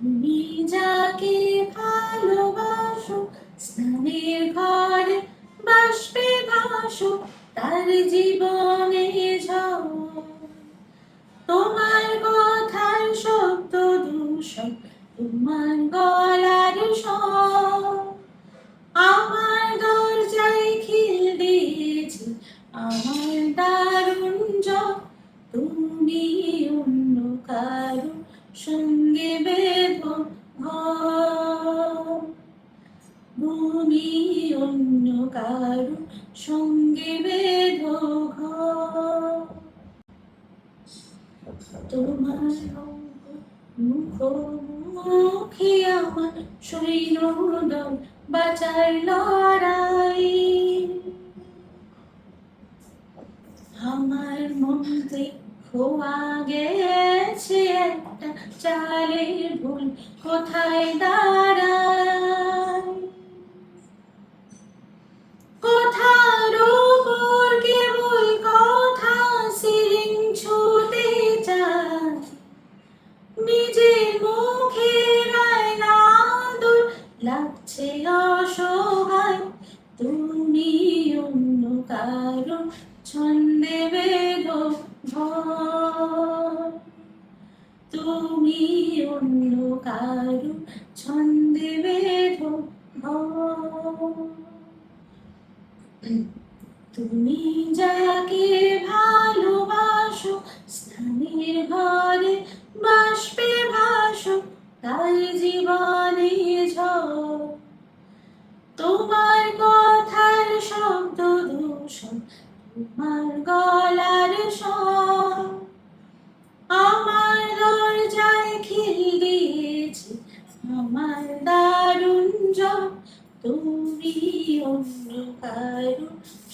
তুমি যাকে ভালোবাসো, স্নানের ঘরে বাষ্পে ভাসো, তার জীবনে ঝড়। তোমার কথার শব্দ দূষণ, তোমার গলার স্বর আমার দরজায় খিল দিয়েছে, আমার দারুণ জ্বর। তুমি অন্য কারো সঙ্গে বেঁধো ঘর, তুমি অন্য কারো সঙ্গে বেঁধো ঘর। তোমার মুখোমুখি আমার সৈন্যদল বাঁচার লড়াই, আমার মধ্যে খোয়া গেছে একটা চালের ভুল, কোথায় দাঁড়ায়। কথার উপর কেবল কথা সিরিং ছুঁতে চায়, নিজের মুখের আয়না দূর লাগছে অসহায়। তুমি অন্য কারো ছন্দে বেঁধো ঘর, তুমি অন্য কারো ছন্দে বেঁধো ঘর। তুমি যাকে ভালোবাসো, স্নানের ঘরে বাষ্পে ভাসো, তার জীবনে ঝড়। তোমার কথার শব্দ দূষণ, তোমার গলার স্বর আমার দরজায় খিল দিয়েছে, আমার দারুণ জ্বর। তুমি অন্য কারো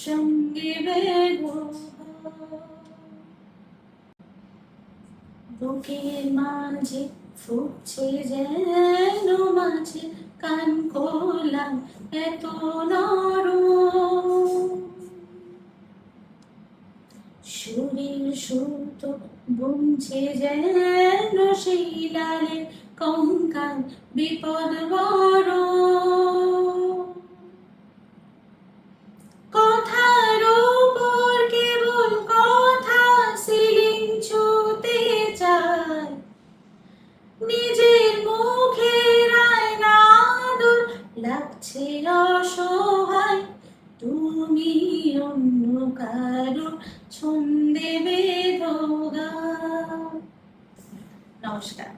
সঙ্গে বেঁধো ঘর। বুকের মাঝে ফুটছে যেন মাঝে কান খোলাম এত নরম, শরীর সুত বুনছে যেন সেই লালে কঙ্কাল বিপদ বড়। কথার উপর কেবল কথা সিলিং ছুঁতে চায়, নিজের মুখের আয়না দূর লাগছে অসহায়। তুমি অন্য কারো ছন্দে বেঁধো ঘর। নমস্কার।